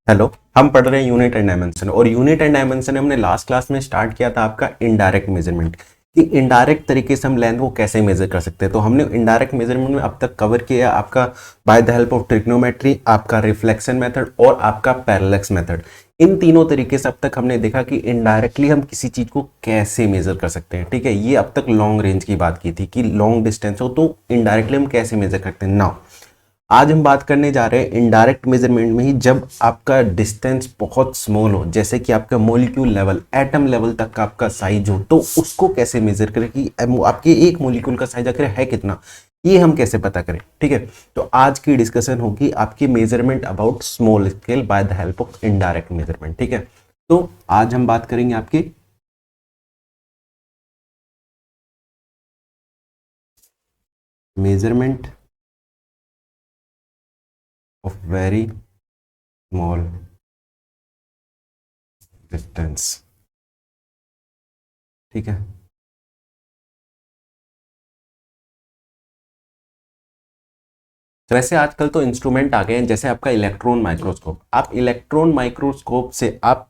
Hello. हम पढ़ रहे हैं यूनिट एंड डायमेंशन, और यूनिट एंड डायमेंशन हमने लास्ट क्लास में स्टार्ट किया था आपका इनडायरेक्ट मेजरमेंट, कि इनडायरेक्ट तरीके से हम लेंथ को कैसे मेजर कर सकते हैं। तो हमने इनडायरेक्ट मेजरमेंट में अब तक कवर किया आपका by the help of trigonometry, आपका रिफ्लेक्शन मेथड और आपका पैरेलक्स मेथड। इन तीनों तरीके से अब तक हमने देखा कि इनडायरेक्टली हम किसी चीज को कैसे मेजर कर सकते हैं। ठीक है, ये अब तक लॉन्ग रेंज की बात की थी कि लॉन्ग डिस्टेंस हो तो इनडायरेक्टली हम कैसे मेजर करते हैं। नाउ आज हम बात करने जा रहे हैं इनडायरेक्ट मेजरमेंट में ही, जब आपका डिस्टेंस बहुत स्मॉल हो, जैसे कि आपका मॉलिक्यूल लेवल, एटम लेवल तक का आपका साइज हो, तो उसको कैसे मेजर करें कि आपके एक मॉलिक्यूल का साइज आखिर है कितना, ये हम कैसे पता करें। ठीक है, तो आज की डिस्कशन होगी आपकी measurement about small scale by the help of indirect measurement. ठीक है, तो आज हम बात करेंगे आपकी measurement of very small distance. ठीक है, तो वैसे आजकल तो इंस्ट्रूमेंट आ गए हैं, जैसे आपका इलेक्ट्रॉन माइक्रोस्कोप। आप इलेक्ट्रॉन माइक्रोस्कोप से आप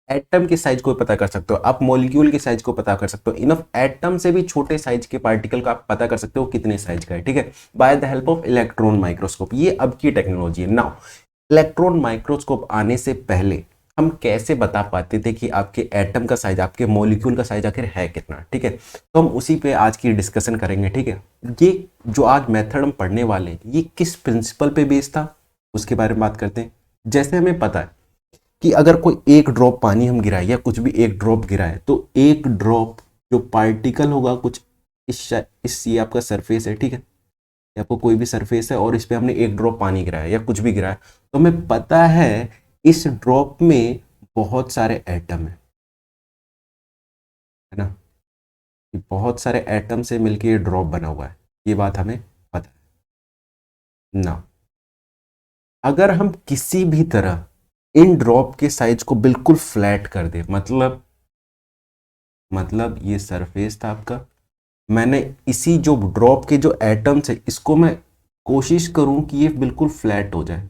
एटम के साइज को पता कर सकते हो, आप मॉलिक्यूल के साइज को पता कर सकते हो, इनफ एटम से भी छोटे साइज के पार्टिकल का आप पता कर सकते हो कितने साइज का है। ठीक है, by the help of electron microscope. ये अब की टेक्नोलॉजी है। नाउ इलेक्ट्रॉन माइक्रोस्कोप आने से पहले हम कैसे बता पाते थे कि आपके एटम का साइज, आपके मॉलिक्यूल का साइज आखिर है कितना। ठीक है, तो हम उसी पे आज की डिस्कशन करेंगे। ठीक है, ये जो आज मेथड हम पढ़ने वाले हैं ये किस प्रिंसिपल पे बेस्ड था उसके बारे में बात करते हैं। जैसे हमें पता है कि अगर कोई एक ड्रॉप पानी हम गिराए या कुछ भी एक ड्रॉप गिराए, तो एक ड्रॉप जो पार्टिकल होगा कुछ इस ये आपका सरफेस है। ठीक है, या आपको कोई भी सरफेस है और इस पे हमने एक ड्रॉप पानी गिराया या कुछ भी गिराया, तो हमें पता है इस ड्रॉप में बहुत सारे एटम है ना, कि बहुत सारे एटम से मिलके ये ड्रॉप बना हुआ है, ये बात हमें पता है ना। अगर हम किसी भी तरह इन ड्रॉप के साइज को बिल्कुल फ्लैट कर दे, मतलब ये सरफेस था आपका, मैंने इसी जो ड्रॉप के जो एटम्स है इसको मैं कोशिश करूं कि ये बिल्कुल फ्लैट हो जाए।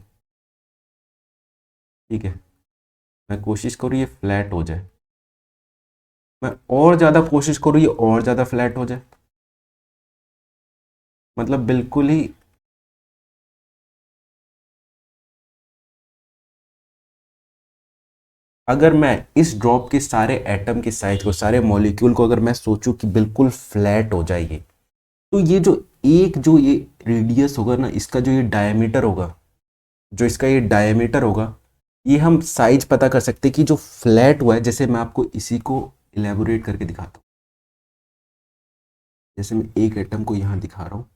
ठीक है, मैं कोशिश करूं ये फ्लैट हो जाए, मैं और ज्यादा कोशिश करूं ये और ज्यादा फ्लैट हो जाए, मतलब बिल्कुल ही। अगर मैं इस ड्रॉप के सारे एटम के साइज को, सारे मॉलिक्यूल को अगर मैं सोचूं कि बिल्कुल फ्लैट हो जाएगी, तो ये जो ये रेडियस होगा ना, इसका जो ये डायमीटर होगा, जो इसका ये डायमीटर होगा, ये हम साइज पता कर सकते हैं कि जो फ्लैट हुआ है। जैसे मैं आपको इसी को इलेबोरेट करके दिखाता हूँ, जैसे मैं एक एटम को यहाँ दिखा रहा हूँ,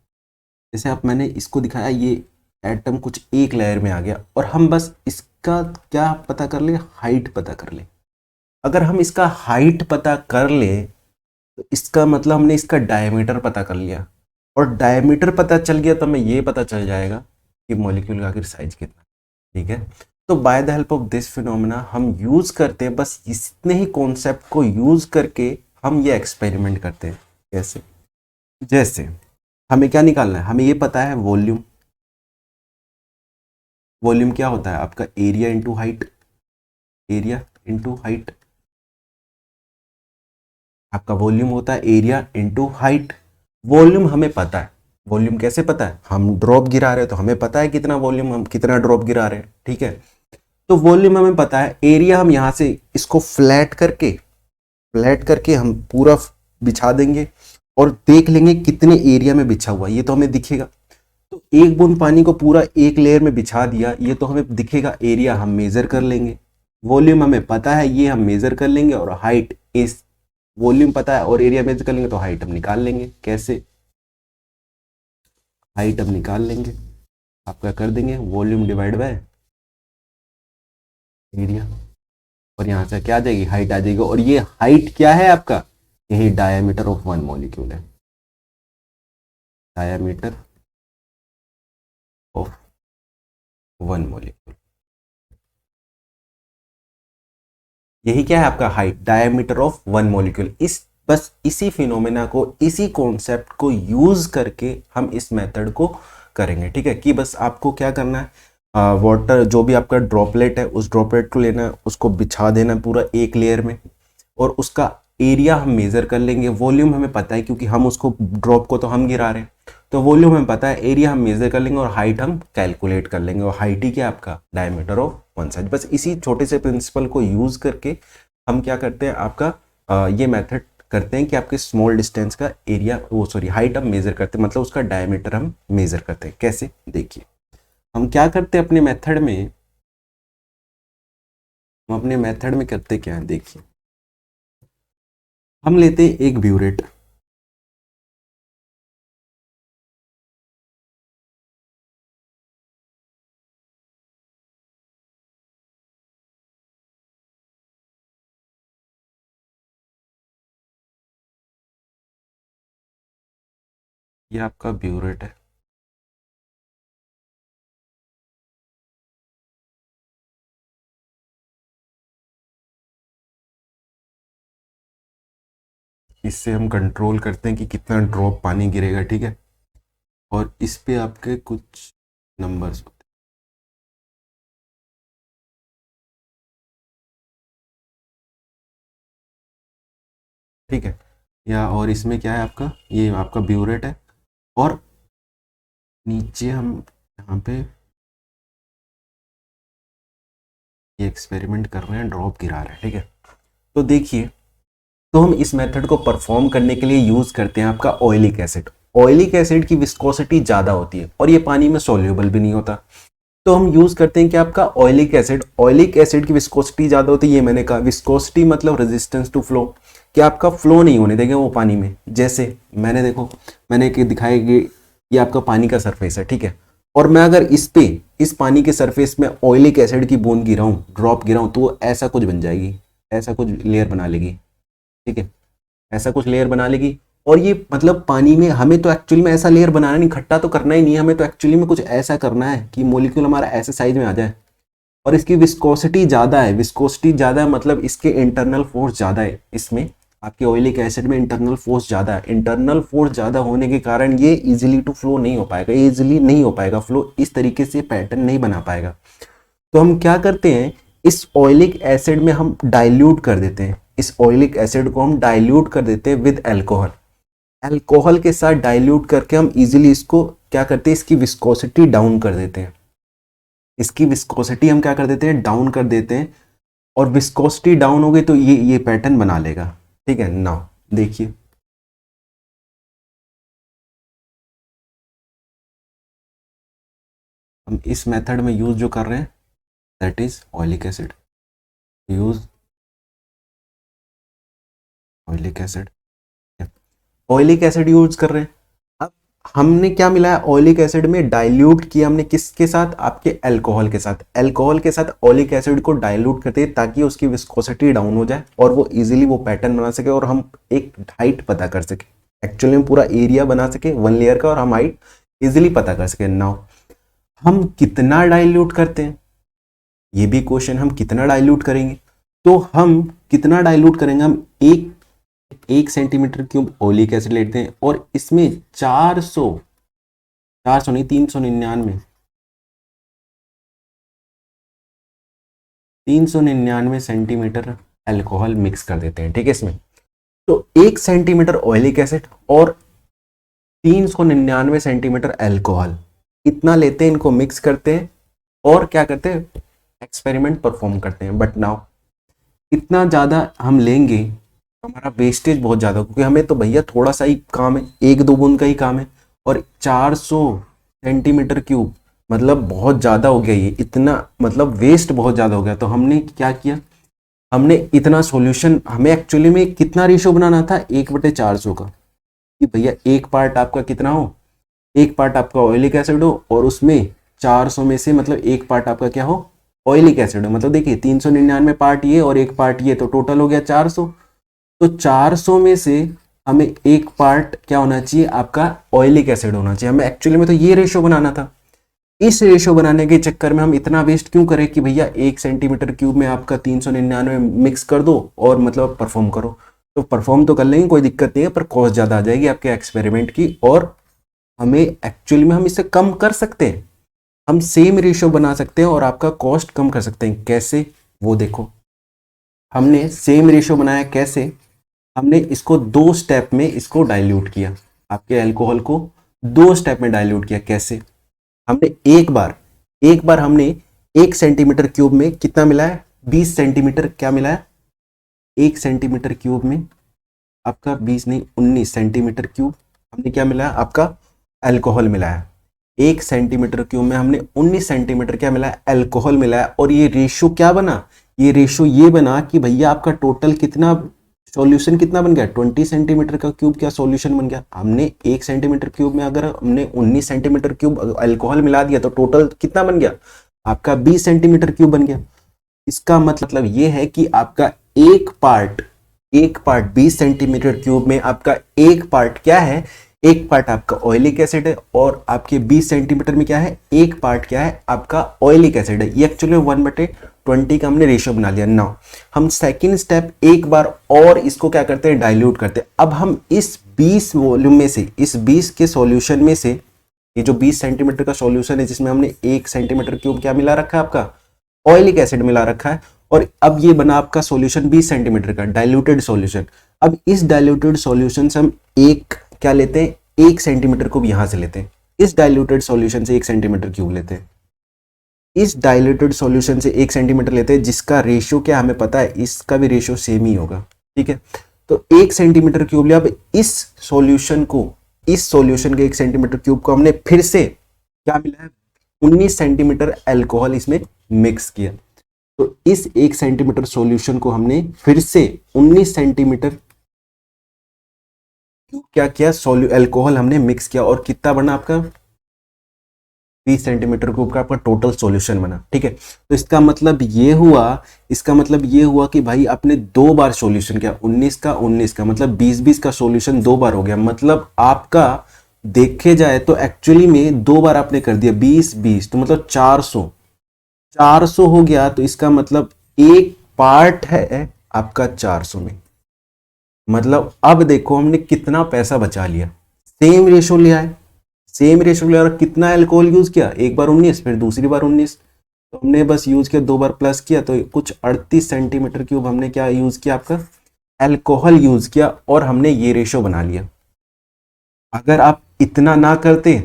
जैसे आप मैंने इसको दिखाया, ये एटम कुछ एक लेयर में आ गया, और हम बस इसका क्या पता कर ले, हाइट पता कर ले। अगर हम इसका हाइट पता कर ले तो इसका मतलब हमने इसका डायमीटर पता कर लिया, और डायमीटर पता चल गया तो हमें ये पता चल जाएगा कि मॉलिक्यूल का आखिर साइज कितना है। ठीक है, तो by the help of this phenomena हम यूज करते हैं, बस इतने ही कॉन्सेप्ट को यूज करके हम ये एक्सपेरिमेंट करते हैं। कैसे? जैसे हमें क्या निकालना है, हमें ये पता है वॉल्यूम। वॉल्यूम क्या होता है आपका, area into height, area into height. आपका वॉल्यूम होता है एरिया इंटू हाइट। वॉल्यूम हमें पता है। वॉल्यूम कैसे पता है, हम ड्रॉप गिरा रहे हैं तो हमें पता है कितना वॉल्यूम, हम कितना ड्रॉप गिरा रहे हैं। ठीक है, तो वॉल्यूम हमें पता है। एरिया हम यहां से इसको फ्लैट करके हम पूरा बिछा देंगे और देख लेंगे कितने एरिया में बिछा हुआ, ये तो हमें दिखेगा। तो एक बूंद पानी को पूरा एक लेयर में बिछा दिया, ये तो हमें दिखेगा। एरिया हम मेजर कर लेंगे, वॉल्यूम हमें पता है, ये हम मेजर कर लेंगे, और हाइट, इस वॉल्यूम पता है और एरिया मेजर कर लेंगे तो हाइट हम निकाल लेंगे। कैसे? हाइट हम निकाल लेंगे, आप क्या कर देंगे, वॉल्यूम डिवाइड बाय एरिया, और यहां से क्या आ जाएगी, हाइट आ जाएगी। और ये हाइट क्या है आपका, यही डायमीटर ऑफ वन मॉलिक्यूल है, डायमीटर ऑफ वन मॉलिक्यूल। यही क्या है आपका height, diameter of one molecule. बस इसी फिनोमेना को, इसी कॉन्सेप्ट को यूज करके हम इस मेथड को करेंगे। ठीक है, कि बस आपको क्या करना है, वाटर जो भी आपका ड्रॉपलेट है उस ड्रॉपलेट को लेना है, उसको बिछा देना पूरा एक लेयर में, और उसका एरिया हम मेज़र कर लेंगे। वॉल्यूम हमें पता है क्योंकि हम उसको ड्रॉप को तो हम गिरा रहे हैं, तो वॉल्यूम हमें पता है, एरिया हम मेज़र कर लेंगे और हाइट हम कैलकुलेट कर लेंगे। और हाइट ही क्या है आपका डायमीटर ऑफ वन साइड। बस इसी छोटे से प्रिंसिपल को यूज़ करके हम क्या करते हैं, आपका ये मेथड करते हैं कि आपके स्मॉल डिस्टेंस का एरिया वो सॉरी हाइट हम मेज़र करते हैं, मतलब उसका डायमीटर हम मेज़र करते हैं। कैसे, देखिए हम क्या करते हैं अपने मेथड में, हम अपने मेथड में करते क्या है, देखिए हम लेते हैं एक ब्यूरेट, ये आपका ब्यूरेट है, इससे हम कंट्रोल करते हैं कि कितना ड्रॉप पानी गिरेगा, ठीक है। और इस पे आपके कुछ नंबर्स होते हैं, ठीक है। या और इसमें क्या है आपका, ये आपका ब्यूरेट है, और नीचे हम यहाँ पे ये एक्सपेरिमेंट कर रहे हैं, ड्रॉप गिरा रहे हैं, ठीक है। तो देखिए, तो हम इस मेथड को परफॉर्म करने के लिए यूज करते हैं आपका ऑयलिक एसिड। ऑयलिक एसिड की विस्कोसिटी ज़्यादा होती है और ये पानी में सोल्यूबल भी नहीं होता, तो हम यूज करते हैं कि आपका ऑयलिक एसिड। ऑयलिक एसिड की विस्कोसिटी ज़्यादा होती है, ये मैंने कहा, विस्कोसिटी मतलब रेजिस्टेंस टू फ्लो, कि आपका फ्लो नहीं होने देंगे वो पानी में। जैसे मैंने देखो, मैंने एक दिखाया कि ये आपका पानी का सरफेस है, ठीक है, और मैं अगर इस पे इस पानी के सरफेस में ऑयलिक एसिड की बूंद गिराऊं, ड्रॉप गिराऊं, तो वो ऐसा कुछ बन जाएगी, ऐसा कुछ लेयर बना लेगी, ठीक है, ऐसा कुछ लेयर बना लेगी। और ये मतलब पानी में हमें तो एक्चुअली में ऐसा लेयर बनाना नहीं, खट्टा तो करना ही नहीं है, हमें तो एक्चुअली में कुछ ऐसा करना है कि मोलिक्यूल हमारा ऐसे साइज में आ जाए। और इसकी विस्कोसिटी ज़्यादा है, विस्कोसिटी ज़्यादा है मतलब इसके इंटरनल फोर्स ज़्यादा है, इसमें आपके ऑयलिक एसिड में इंटरनल फोर्स ज़्यादा है। इंटरनल फोर्स ज़्यादा होने के कारण ये इजीली टू फ्लो नहीं हो पाएगा, इजीली नहीं हो पाएगा फ्लो, इस तरीके से पैटर्न नहीं बना पाएगा। तो हम क्या करते हैं, इस ऑयलिक एसिड में हम डाइल्यूट कर देते हैं, इस ऑयलिक एसिड को हम डाइल्यूट कर देते हैं विद अल्कोहल। अल्कोहल के साथ डाइल्यूट करके हम इजीली इसको क्या करते हैं, इसकी विस्कोसिटी डाउन कर देते हैं, इसकी विस्कोसिटी हम क्या कर देते हैं, डाउन कर देते हैं। और विस्कोसिटी डाउन हो गई तो ये पैटर्न बना लेगा, ठीक है। नाउ देखिए, हम इस मेथड में यूज जो कर रहे हैं that is oleic acid, use oleic acid, oleic acid use कर रहे हैं। अब हमने क्या मिलाया, ऑयलिक एसिड में डाइल्यूट किया हमने, किसके साथ, आपके अल्कोहल के साथ। अल्कोहल के साथ ऑयलिक एसिड को डाइल्यूट करते हैं ताकि उसकी विस्कोसिटी डाउन हो जाए और वो इजीली वो पैटर्न बना सके और हम एक हाइट पता कर सके, एक्चुअली में पूरा एरिया बना सके वन लेयर का, और हम हाइट इजीली पता कर सके। नाउ हम कितना डाइल्यूट करते हैं, ये भी क्वेश्चन, हम कितना डाइल्यूट करेंगे। तो हम कितना डाइल्यूट करेंगे, हम एक सेंटीमीटर क्यूब ओलिक एसिड लेते हैं और इसमें 400 नहीं 399 सेंटीमीटर अल्कोहल मिक्स कर देते हैं, ठीक है इसमें। तो 1 सेंटीमीटर ऑयलिक एसिड और 399 सेंटीमीटर अल्कोहल, इतना लेते हैं, इनको मिक्स करते हैं और क्या करते हैं, एक्सपेरिमेंट परफॉर्म करते हैं। बट नाउ इतना ज़्यादा हम लेंगे हमारा वेस्टेज बहुत ज़्यादा, क्योंकि हमें तो भैया थोड़ा सा ही काम है, एक दो बूंद का ही काम है, और 400 सेंटीमीटर क्यूब मतलब बहुत ज़्यादा हो गया, ये इतना मतलब वेस्ट बहुत ज़्यादा हो गया। तो हमने क्या किया, हमने इतना सॉल्यूशन, हमें एक्चुअली में कितना रेशो बनाना था, 1/400 का, कि भैया एक पार्ट आपका कितना हो, एक पार्ट आपका ऑयलिक एसिड हो और उसमें 400 में से मतलब एक पार्ट आपका क्या हो, ऑयलिक एसिड हो। मतलब देखिए 399 पार्ट ये और एक पार्ट ये, तो टोटल हो गया 400। तो 400 में से हमें एक पार्ट क्या होना चाहिए, आपका ऑयलिक एसिड होना चाहिए। हमें एक्चुअली में तो ये रेशो बनाना था, इस रेशो बनाने के चक्कर में हम इतना वेस्ट क्यों करें कि भैया 1 सेंटीमीटर क्यूब में आपका 399 मिक्स कर दो और मतलब परफॉर्म करो। तो परफॉर्म तो कर लेंगे, कोई दिक्कत नहीं है, पर कॉस्ट ज़्यादा आ जाएगी आपके एक्सपेरिमेंट की, और हमें एक्चुअली में हम इसे कम कर सकते हैं, हम सेम रेशियो बना सकते हैं और आपका कॉस्ट कम कर सकते हैं। कैसे, वो देखो। हमने सेम रेशियो बनाया कैसे, हमने इसको 2 स्टेप में इसको डाइल्यूट किया, आपके अल्कोहल को 2 स्टेप में डाइल्यूट किया। कैसे, हमने एक बार हमने 1 सेंटीमीटर क्यूब में कितना मिला है, 20 सेंटीमीटर क्या मिला है, 1 सेंटीमीटर क्यूब में आपका 20 नहीं 19 सेंटीमीटर क्यूब हमने क्या मिला है, आपका अल्कोहल मिला है। 1 सेंटीमीटर क्यूब में हमने 19 सेंटीमीटर क्या मिला है, अल्कोहल मिला है। और ये रेशियो क्या बना, ये रेशियो ये बना कि भैया आपका टोटल कितना सॉल्यूशन कितना बन गया, 20 सेंटीमीटर का क्यूब क्या सॉल्यूशन बन गया। हमने 1 सेंटीमीटर क्यूब में अगर हमने 19 सेंटीमीटर क्यूब अल्कोहल मिला दिया तो टोटल कितना बन गया, आपका 20 सेंटीमीटर क्यूब बन गया। इसका मतलब ये है कि आपका एक पार्ट 20 सेंटीमीटर क्यूब में आपका एक पार्ट क्या है, एक पार्ट आपका ऑयलिक एसिड है, और आपके 20 सेंटीमीटर में क्या है, एक पार्ट क्या है, आपका ऑयलिक एसिड है। ये एक्चुअली 1/20 का हमने रेशियो बना लिया। नाउ हम सेकंड स्टेप एक बार और इसको क्या करते हैं, डाइल्यूट करते हैं। अब हम इस 20 वॉल्यूम में से, इस 20 के सॉल्यूशन में से, ये जो 20 सेंटीमीटर का सॉल्यूशन है जिसमें हमने 1 सेंटीमीटर क्यूब क्या मिला रखा है, आपका ऑयलिक एसिड मिला रखा है, और अब ये बना आपका सॉल्यूशन 20 सेंटीमीटर का डाइल्यूटेड सॉल्यूशन। अब इस डाइल्यूटेड सॉल्यूशन से हम एक क्या लेते हैं, 1 सेंटीमीटर क्यूब यहां से लेते हैं। इस डाइल्यूटेड सॉल्यूशन से 1 सेंटीमीटर क्यूब लेते हैं, इस डाइल्यूटेड सॉल्यूशन से 1 सेंटीमीटर लेते हैं, जिसका रेशियो क्या हमें पता है, इसका भी रेशियो सेम ही होगा। ठीक है, तो 1 सेंटीमीटर क्यूब लिया। अब इस सॉल्यूशन को, इस सॉल्यूशन के 1 सेंटीमीटर क्यूब को हमने फिर से क्या मिला है, 19 सेंटीमीटर अल्कोहल इसमें मिक्स किया। तो इस 1 सेंटीमीटर सॉल्यूशन को हमने फिर से 19 सेंटीमीटर क्या किया, अल्कोहल हमने मिक्स किया, और कितना बना आपका 20 सेंटीमीटर क्यूब का आपका टोटल सॉल्यूशन बना। ठीक है, तो इसका मतलब ये हुआ कि भाई आपने 2 बार सॉल्यूशन किया, 19 का 19 का, मतलब 20-20 का सॉल्यूशन 2 बार हो गया। मतलब आपका देखे जाए तो एक्चुअली में 2 बार आपने कर दिया 20-20, तो मतलब 400 हो गया। तो इसका मतलब एक पार्ट है आपका 400 में। मतलब अब देखो हमने कितना पैसा बचा लिया, सेम रेशो लिया है, और कितना अल्कोहल यूज किया, एक बार 19 फिर दूसरी बार 19, तो हमने बस यूज किया 2 बार प्लस किया, तो कुछ 38 सेंटीमीटर क्यूब हमने क्या यूज किया, आपका अल्कोहल यूज किया, और हमने ये रेशो बना लिया। अगर आप इतना ना करते,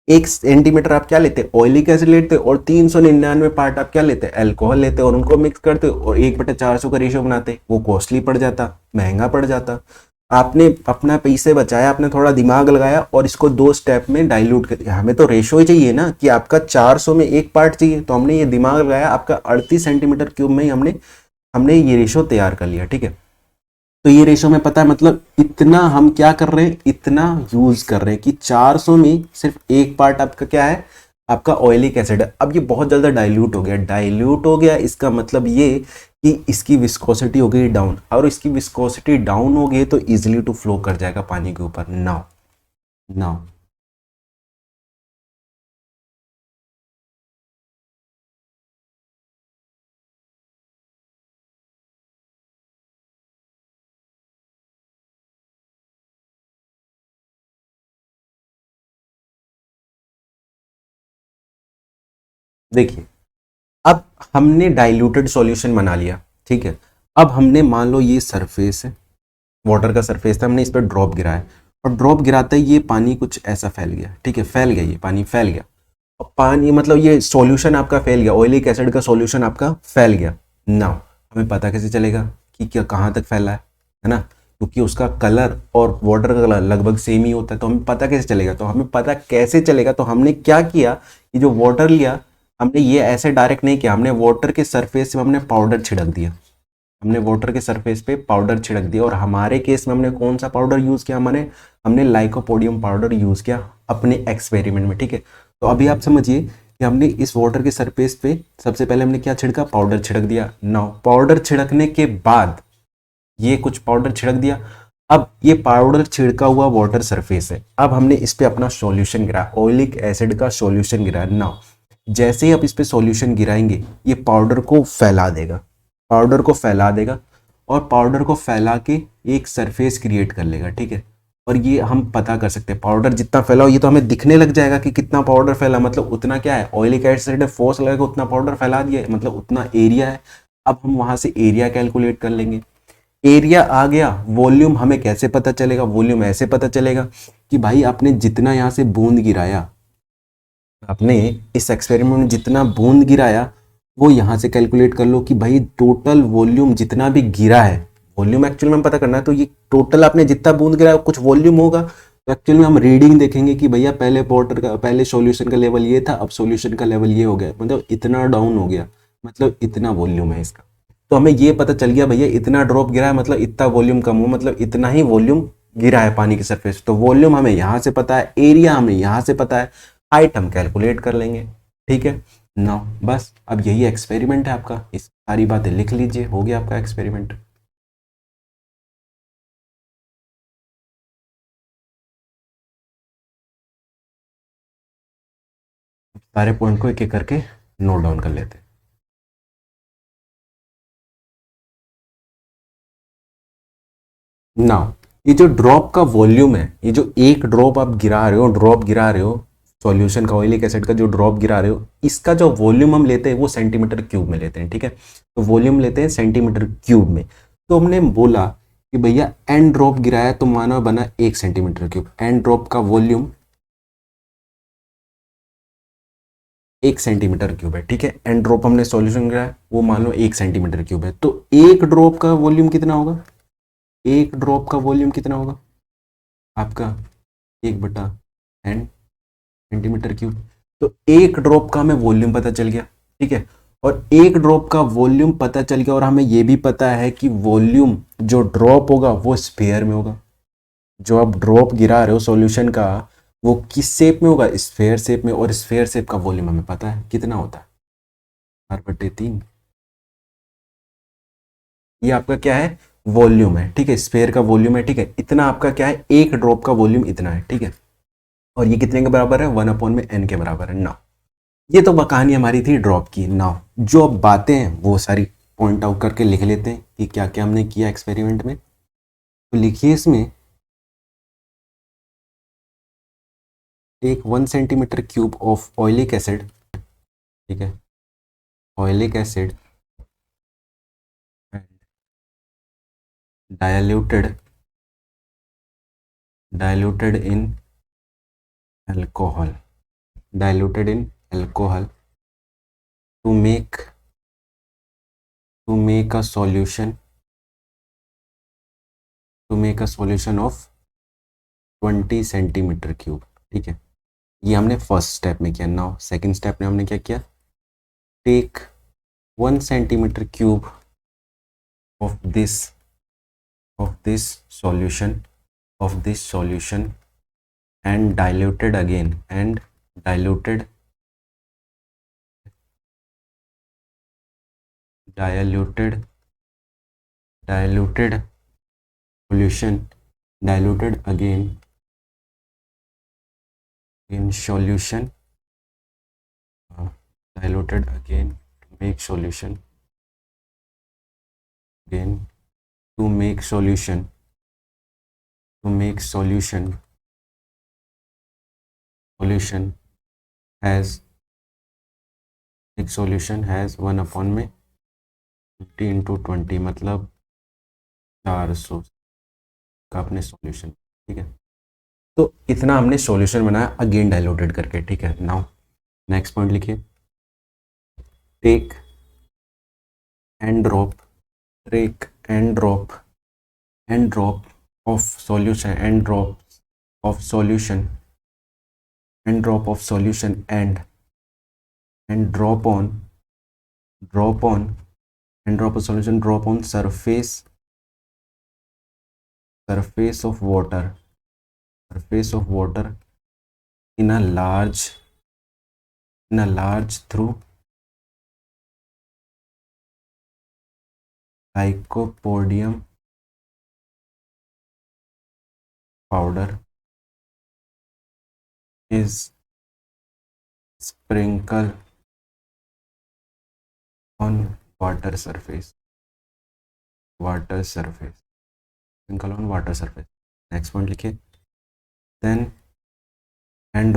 1 सेंटीमीटर आप क्या लेते, ऑयलिक एसिड लेते, और 399 पार्ट आप क्या लेते, अल्कोहल लेते, और उनको मिक्स करते और 1/400 का रेशियो बनाते, वो कॉस्टली पड़ जाता, महंगा पड़ जाता। आपने अपना पैसे बचाया, आपने थोड़ा दिमाग लगाया और इसको 2 स्टेप में डाइल्यूट कर दिया। हमें तो रेशियो ही चाहिए ना कि आपका 400 में एक पार्ट चाहिए, तो हमने ये दिमाग लगाया, आपका 38 सेंटीमीटर क्यूब में ही हमने ये रेशियो तैयार कर लिया। ठीक है, तो ये रेशो में पता है, मतलब इतना हम क्या कर रहे हैं, इतना यूज कर रहे हैं कि 400 में सिर्फ एक पार्ट आपका क्या है, आपका ऑयलिक एसिड है। अब ये बहुत जल्दी डाइल्यूट हो गया, इसका मतलब ये कि इसकी विस्कोसिटी हो गई डाउन, और इसकी विस्कोसिटी डाउन हो गई तो इजिली टू फ्लो कर जाएगा पानी के ऊपर। नाउ देखिए, अब हमने डाइल्यूटेड सॉल्यूशन बना लिया। ठीक है, अब हमने मान लो ये सरफेस है, वाटर का सरफेस था, हमने इस पर ड्रॉप गिराया, और ड्रॉप गिराते ही ये पानी कुछ ऐसा फैल गया। ठीक है, फैल गया, ये पानी फैल गया, और पानी मतलब ये सॉल्यूशन आपका फैल गया, ऑयलिक एसिड का सॉल्यूशन आपका फैल गया। नाउ हमें पता कैसे चलेगा कि क्या कहाँ तक फैला है ना, क्योंकि उसका कलर और वाटर का कलर लगभग सेम ही होता है, तो हमें पता कैसे चलेगा, तो हमने क्या किया, ये जो वाटर लिया, हमने ये ऐसे डायरेक्ट नहीं किया, हमने वाटर के सरफेस पे हमने पाउडर छिड़क दिया, और हमारे केस में हमने कौन सा पाउडर यूज किया, हमने लाइकोपोडियम पाउडर यूज किया अपने एक्सपेरिमेंट में। ठीक है, तो अभी आप समझिए कि हमने इस वाटर के सरफेस पे सबसे पहले हमने क्या छिड़का, पाउडर छिड़क दिया। नाउ पाउडर छिड़कने के बाद ये कुछ पाउडर छिड़क दिया, अब ये पाउडर छिड़का हुआ वाटर सरफेस है, अब हमने इस पे अपना सॉल्यूशन गिराया, ऑयलिक एसिड का सॉल्यूशन गिराया। नाउ जैसे ही आप इस पे सॉल्यूशन गिराएंगे, ये पाउडर को फैला देगा, और पाउडर को फैला के एक सरफेस क्रिएट कर लेगा। ठीक है, और ये हम पता कर सकते हैं पाउडर जितना फैला हो, ये तो हमें दिखने लग जाएगा कि कितना पाउडर फैला, मतलब उतना क्या है, ऑयलिक एसिड फोर्स लगेगा उतना पाउडर फैला दिया, मतलब उतना एरिया है। अब हम वहां से एरिया कैलकुलेट कर लेंगे। एरिया आ गया, वॉल्यूम हमें कैसे पता चलेगा, वॉल्यूम ऐसे पता चलेगा कि भाई आपने जितना यहाँ से बूंद गिराया, आपने इस एक्सपेरिमेंट में जितना बूंद गिराया वो यहाँ से कैलकुलेट कर लो कि भाई टोटल वॉल्यूम जितना भी गिरा है, वॉल्यूम एक्चुअल में पता करना है, तो ये टोटल आपने जितना बूंद गिराया कुछ वॉल्यूम होगा। तो एक्चुअल में हम रीडिंग देखेंगे कि भैया पहले वाटर का, पहले सॉल्यूशन का लेवल ये था, अब सॉल्यूशन का लेवल ये हो गया, मतलब इतना डाउन हो गया, मतलब इतना वॉल्यूम है इसका। तो हमें ये पता चल गया भैया इतना ड्रॉप गिरा है, मतलब इतना वॉल्यूम कम हो, मतलब इतना ही वॉल्यूम गिरा है पानी की सरफेस। तो वॉल्यूम हमें यहाँ से पता है, एरिया हमें यहाँ से पता है, हाइट हम कैलकुलेट कर लेंगे। ठीक है ना, बस अब यही एक्सपेरिमेंट है आपका, इस सारी बातें लिख लीजिए, हो गया आपका एक्सपेरिमेंट। सारे पॉइंट को एक एक करके नोट डाउन कर लेते हैं। नाउ ये जो ड्रॉप का वॉल्यूम है, ये जो एक ड्रॉप आप गिरा रहे हो, ड्रॉप गिरा रहे हो सॉल्यूशन का, ऑयलिक एसिड का जो ड्रॉप गिरा रहे हो, इसका जो वॉल्यूम हम लेते हैं वो सेंटीमीटर क्यूब में लेते हैं। ठीक है, तो वॉल्यूम लेते हैं सेंटीमीटर क्यूब में। तो हमने बोला कि भैया एन ड्रॉप गिराया तो मानो बना 1 सेंटीमीटर क्यूब, एन ड्रॉप का वॉल्यूम 1 सेंटीमीटर क्यूब है। ठीक है, एन ड्रॉप हमने सॉल्यूशन गिराया वो मान लो 1 सेंटीमीटर क्यूब है, तो एक ड्रॉप का वॉल्यूम कितना होगा, एक ड्रॉप का वॉल्यूम कितना होगा आपका 1/n सेंटीमीटर क्यूब। तो एक ड्रॉप का हमें वॉल्यूम पता चल गया। ठीक है, और एक ड्रॉप का वॉल्यूम पता चल गया, और हमें यह भी पता है कि वॉल्यूम जो ड्रॉप होगा वो स्फीयर में होगा। जो आप ड्रॉप गिरा रहे हो सॉल्यूशन का, वो किस शेप में होगा, स्फीयर शेप में, और स्फीयर शेप का वॉल्यूम हमें पता है कितना होता है, 4/3। ये आपका क्या है, वॉल्यूम है। ठीक है, स्फीयर का वॉल्यूम है। ठीक है, इतना आपका क्या है, एक ड्रॉप का वॉल्यूम इतना है। ठीक है, और ये कितने के बराबर है, 1/n के बराबर है ना। ये तो कहानी हमारी थी ड्रॉप की। नाउ जो अब बातें हैं वो सारी पॉइंट आउट करके लिख लेते हैं कि क्या क्या हमने किया एक्सपेरिमेंट में। तो लिखिए इसमें, एक 1 centimetre cube of oleic acid, ठीक है, oleic acid diluted diluted in alcohol, diluted in alcohol to make a solution, to make a solution of 20 centimetre cube. ठीक है, ये हमने फर्स्ट स्टेप में किया। नाउ सेकंड स्टेप में हमने क्या किया, take 1 centimetre cube of this solution, and diluted again, and diluted diluted diluted solution, diluted again in solution, diluted again to make solution, again to make solution, to make solution has, एक solution has 1 में 50 × 20, मतलब 400 का अपने solution. ठीक है, तो इतना हमने सॉल्यूशन बनाया अगेन डाइल्यूटेड करके। ठीक है, नाउ नेक्स्ट पॉइंट लिखिए, take and drop, take and drop of solution, and drop of solution, and drop of solution, and drop on and drop of solution, drop on surface of water, surface of water in a large through lycopodium powder is sprinkle on water surface, sprinkle on water surface। Next point लिखिए, then hand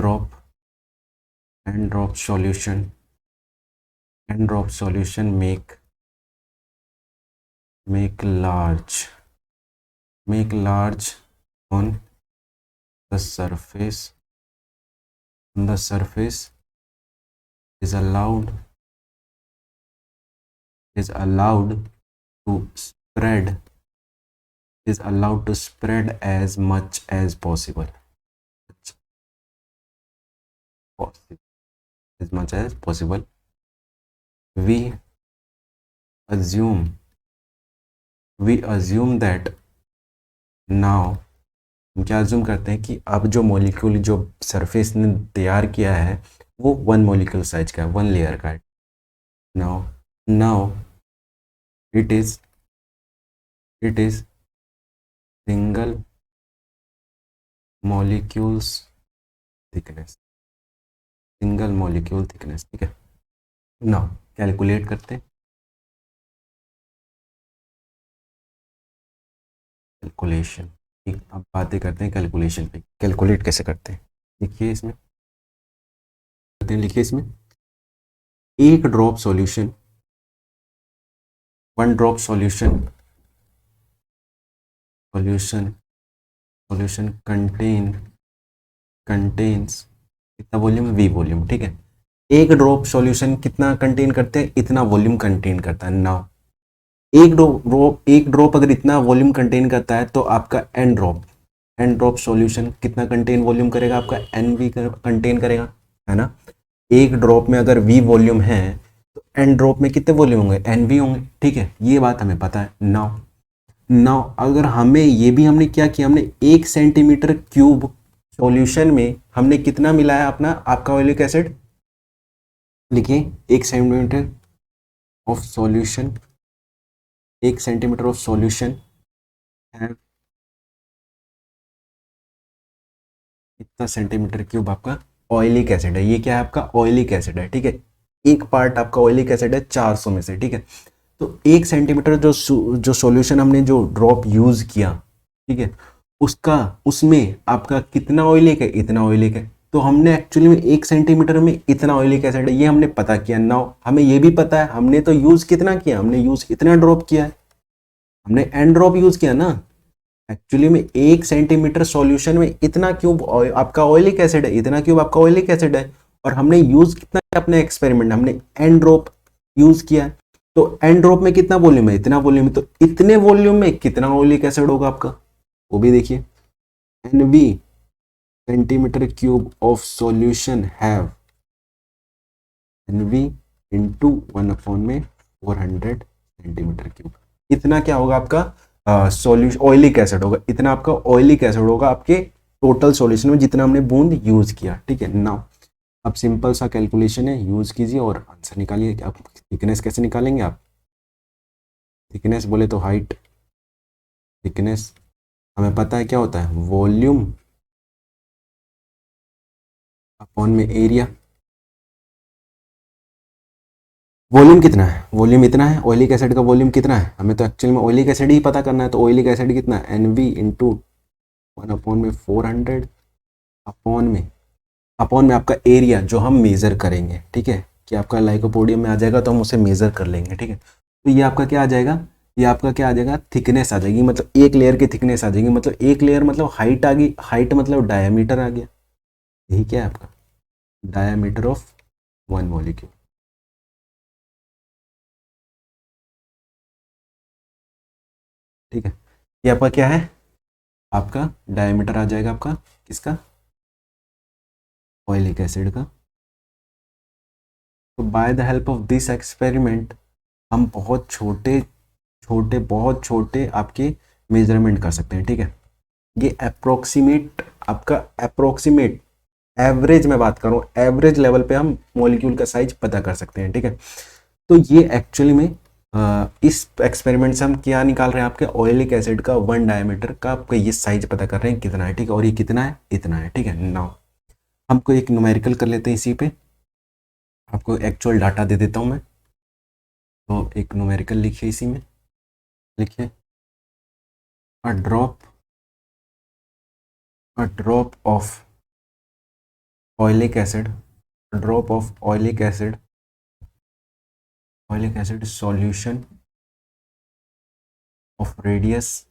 drop solution make large on the surface is allowed to spread as much as possible. We assume that now, हम क्या assume करते हैं कि अब जो molecule जो surface ने तैयार किया है वो 1 मॉलिक्यूल साइज का है, 1 लेयर का है. Now it is single molecules thickness, ठीक है. नाउ कैलकुलेट करते हैं. कैलकुलेशन, ठीक, अब बातें करते हैं कैलकुलेशन पे. कैलकुलेट कैसे करते हैं, लिखिए इसमें, एक drop solution, 1 drop solution contains कितना वॉल्यूम, वी वॉल्यूम, ठीक है. एक ड्रॉप सॉल्यूशन कितना कंटेन करते हैं, इतना वॉल्यूम कंटेन करता है. नाउ एक ड्रॉप अगर इतना वॉल्यूम कंटेन करता है तो आपका एन ड्रॉप सॉल्यूशन कितना कंटेन वॉल्यूम करेगा, आपका एन वी कंटेन करेगा, है ना. एक ड्रॉप में अगर वी वॉल्यूम है तो एन ड्रॉप में कितने वॉल्यूम होंगे, एन वी होंगे, ठीक है. ये बात हमें पता है. नाउ अगर हमने क्या किया, हमने 1 सेंटीमीटर क्यूब सॉल्यूशन में हमने कितना मिलाया अपना आपका ऑयलिक एसिड, लिखिए 1 centimetre of solution, 1 centimetre of solution है कितना सेंटीमीटर क्यूब आपका ऑयलिक एसिड है. ये क्या है, आपका ऑयलिक एसिड है, ठीक है. एक पार्ट आपका ऑयलिक एसिड है 400 में से, ठीक है. तो 1 सेंटीमीटर जो सॉल्यूशन हमने जो ड्रॉप यूज किया, ठीक है, उसमें आपका कितना ऑयलिक है, इतना ऑयलिक है. तो हमने एक्चुअली में 1 सेंटीमीटर में इतना ऑयलिक एसिड है, ये हमने पता किया. नाउ हमें ये भी पता है हमने तो यूज कितना किया, हमने यूज इतना ड्रॉप किया है, हमने एन ड्रॉप यूज किया ना. एक्चुअली में 1 सेंटीमीटर सॉल्यूशन में इतना क्यूब आपका ऑयलिक एसिड है, इतना क्यूब आपका ऑयलिक एसिड है. और हमने यूज कितना किया अपने एक्सपेरिमेंट, हमने एन ड्रॉप यूज किया है. तो एन ड्रॉप में कितना वॉल्यूम है, इतना वॉल्यूम है. तो इतने वॉल्यूम में कितना ऑयलिक एसिड होगा आपका, वो भी देखिए. N V centimetre cube of solution have N V into 1 में 400 सेंटीमीटर क्यूब. इतना क्या होगा आपका सॉल्यूशन, ऑयलिक एसिड होगा. इतना आपका ऑयलिक एसिड होगा आपके टोटल सॉल्यूशन में जितना हमने बूंद यूज किया, ठीक है. नाउ अब सिंपल सा कैलकुलेशन है, यूज कीजिए और आंसर निकालिए. आप थिकनेस कैसे निकालेंगे, आप थिकनेस बोले तो हाइट, थिकनेस हमें पता है क्या होता है, वॉल्यूम अपॉन में एरिया. वॉल्यूम कितना है, वॉल्यूम इतना है. ऑयलिक एसिड का वॉल्यूम कितना है, हमें तो एक्चुअली में ऑयलिक एसिड ही पता करना है. तो ऑयलिक एसिड कितना है, एन वी इंटू 1/400 अपॉन में आपका एरिया जो हम मेज़र करेंगे, ठीक है. कि आपका लाइकोपोडियम में आ जाएगा तो हम उसे मेज़र कर लेंगे, ठीक है. तो ये आपका क्या आ जाएगा, थिकनेस आ जाएगी. मतलब एक लेयर की थिकनेस आ जाएगी. मतलब एक लेयर मतलब हाइट आ गई, हाइट मतलब डायमीटर आ गया. यही क्या है आपका डायमीटर ऑफ 1 मॉलिक्यूल, ठीक है. ये आपका क्या है, आपका डायमीटर आ जाएगा आपका किसका, ऑयलिक एसिड का. तो by the help of this experiment हम बहुत छोटे आपके मेजरमेंट कर सकते हैं, ठीक है. ये अप्रोक्सीमेट आपका अप्रोक्सीमेट एवरेज में बात करूं, एवरेज लेवल पे हम मॉलिक्यूल का साइज पता कर सकते हैं, ठीक है. तो ये एक्चुअली में इस एक्सपेरिमेंट से हम क्या निकाल रहे हैं, आपके ऑयलिक एसिड का 1 डायमीटर का आपका ये साइज पता कर रहे हैं कितना है, ठीक है. और ये कितना है, इतना है, ठीक है. नाउ हमको एक न्यूमेरिकल कर लेते हैं इसी पे, आपको एक्चुअल डाटा दे देता हूं मैं. तो एक न्यूमेरिकल लिखिए इसी में, लिखिए a drop a drop of oilic acid, a drop of oilic acid solution of radius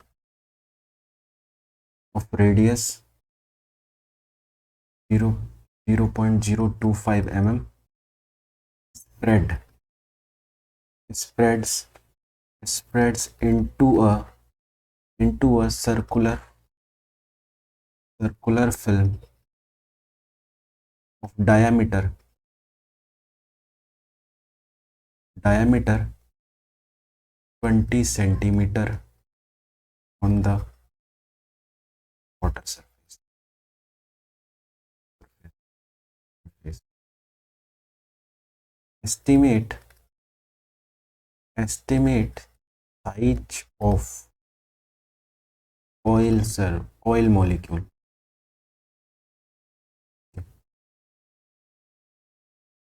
0.025 mm spreads into a circular film of diameter 20 centimeter on the water surface. Estimate size of oil molecule.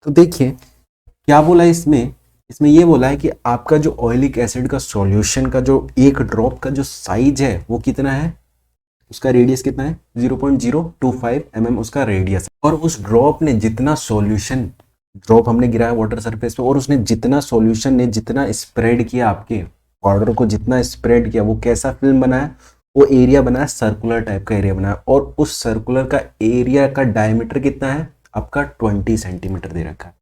तो देखिए क्या बोला इसमें ये बोला है कि आपका जो ऑयलिक एसिड का सॉल्यूशन का जो एक ड्रॉप का जो साइज है वो कितना है, उसका रेडियस कितना है 0.025 mm उसका रेडियस है। और उस ड्रॉप ने जितना सॉल्यूशन ड्रॉप हमने गिराया वाटर सरफेस पे और उसने जितना सॉल्यूशन ने जितना स्प्रेड किया आपके पाउडर को जितना स्प्रेड किया वो कैसा फिल्म बनाया, वो एरिया बनाया सर्कुलर टाइप का एरिया बनाया। और उस सर्कुलर का एरिया का डायमीटर कितना है आपका 20 सेंटीमीटर दे रखा है।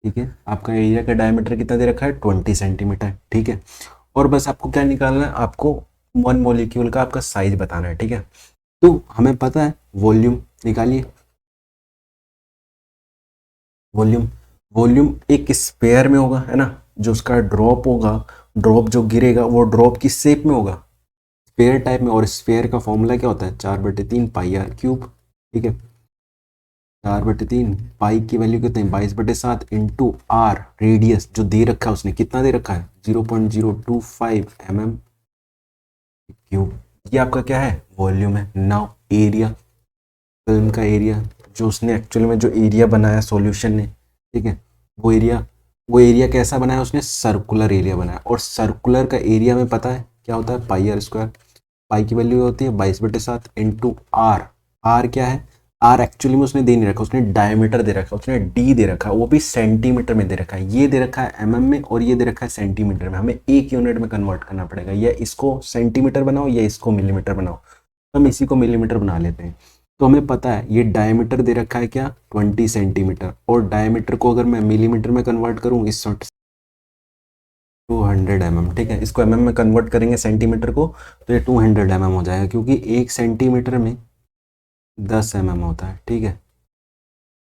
ठीक है, आपका एरिया का डायमीटर कितना दे रखा है 20 सेंटीमीटर। ठीक है, और बस आपको क्या निकालना है, आपको वन मॉलिक्यूल का आपका साइज बताना है। ठीक है, तो हमें पता है वॉल्यूम निकालिए। वॉल्यूम एक स्पेयर में होगा, है ना, जो उसका ड्रॉप होगा, ड्रॉप जो गिरेगा वो ड्रॉप की शेप में होगा, स्पेयर टाइप में। और स्पेयर का फॉर्मूला क्या होता है 4/3 पाई आर क्यूब। ठीक है, 4/3 पाई की वैल्यू कितनी 22/7 इंटू आर रेडियस जो दे रखा है, उसने कितना दे रखा है 0.025 mm क्यूब। ये आपका क्या है वॉल्यूम है। नाउ एरिया, फिल्म का एरिया जो उसने एक्चुअल में जो एरिया बनाया सॉल्यूशन ने, ठीक है, वो एरिया कैसा बनाया उसने, सर्कुलर एरिया बनाया। और सर्कुलर का एरिया में पता है क्या होता है पाई आर स्क्वायर। पाई की वैल्यू होती है 22/7 इंटू आर। आर क्या है, आर एक्चुअली में उसने दे नहीं रखा, उसने डायमीटर दे रखा, उसने डी दे रखा, वो भी सेंटीमीटर में दे रखा है। ये दे रखा है एमएम में और ये दे रखा है सेंटीमीटर में। हमें एक यूनिट में कन्वर्ट करना पड़ेगा, या इसको सेंटीमीटर बनाओ या इसको मिलीमीटर बनाओ। हम इसी को मिलीमीटर बना लेते हैं। तो हमें पता है ये डायमीटर दे रखा है क्या 20 सेंटीमीटर, और डायमीटर को अगर मैं मिलीमीटर में कन्वर्ट करूँ इस 200 mm। ठीक है, इसको एमएम में कन्वर्ट करेंगे सेंटीमीटर को, तो ये 200 mm हो जाएगा, क्योंकि 1 सेंटीमीटर में 10 mm होता है। ठीक है,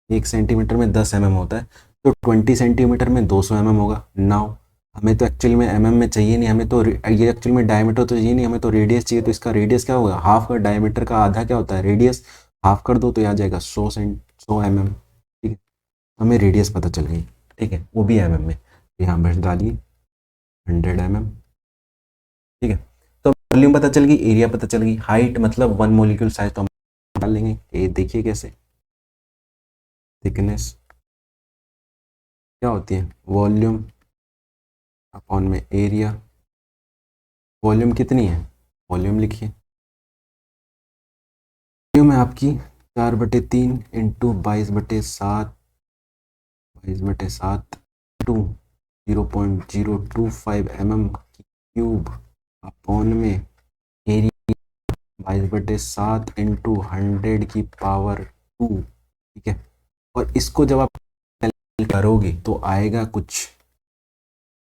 1 सेंटीमीटर में 10 mm होता है, तो 20 सेंटीमीटर में 200 mm होगा। नाउ हमें तो एक्चुअली में एमएम में चाहिए नहीं, हमें तो ये एक्चुअली में डायमीटर तो चाहिए नहीं, हमें तो रेडियस चाहिए। तो इसका रेडियस क्या होगा, हाफ का डायमीटर का आधा क्या होता है रेडियस, हाफ कर दो तो ये आ जाएगा 100 mm। ठीक है, हमें रेडियस पता चल गई। ठीक है, वो भी एमएम में, यहाँ भर डालिए 100 mm। ठीक है, तो वॉल्यूम पता चल गई, एरिया पता चल गई, हाइट मतलब वन मोलिक्यूल साइज तो हम डाल लेंगे। ये देखिए कैसे, थिकनेस क्या होती है वॉल्यूम अपॉन में एरिया। वॉल्यूम कितनी है, वॉल्यूम लिखिए, वॉल्यूम है आपकी 4/3 into 22/7 to 0.025 mm cube upon में एरिया 22/7 इंटू 100⁻²। ठीक है, और इसको जब आप करोगे तो आएगा कुछ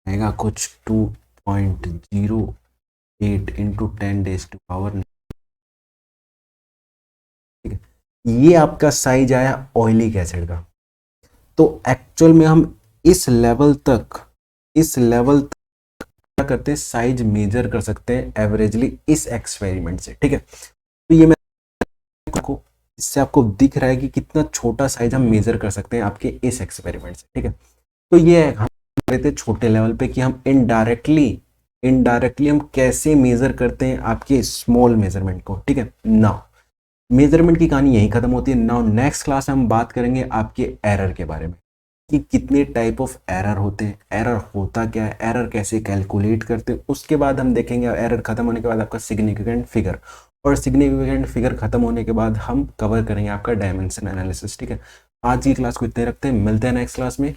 2.08 इंटू 10⁻⁹। ठीक है, ये आपका साइज आया ऑयलिक एसिड का। तो एक्चुअल में हम इस लेवल तक क्या करते हैं, साइज मेजर कर सकते हैं एवरेजली इस एक्सपेरिमेंट से। ठीक है, तो ये मैं आपको इससे आपको दिख रहा है कि कितना छोटा साइज हम मेजर कर सकते हैं आपके इस एक्सपेरिमेंट से। ठीक है, तो ये हम करते छोटे लेवल पे कि हम इनडायरेक्टली हम कैसे मेजर करते हैं आपके स्मॉल मेजरमेंट को। ठीक है, नाउ मेजरमेंट की कहानी यही खत्म होती है। नाउ नेक्स्ट क्लास में हम बात करेंगे आपके एरर के बारे में, कि कितने टाइप ऑफ एरर होते हैं, एरर होता क्या है, एरर कैसे कैलकुलेट करते हैं। उसके बाद हम देखेंगे एरर खत्म होने के बाद आपका सिग्निफिकेंट फिगर, और सिग्निफिकेंट फिगर खत्म होने के बाद हम कवर करेंगे आपका डायमेंशन एनालिसिस। ठीक है, आज की क्लास को इतने रखते हैं, मिलते हैं नेक्स्ट क्लास में।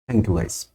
Thank you guys.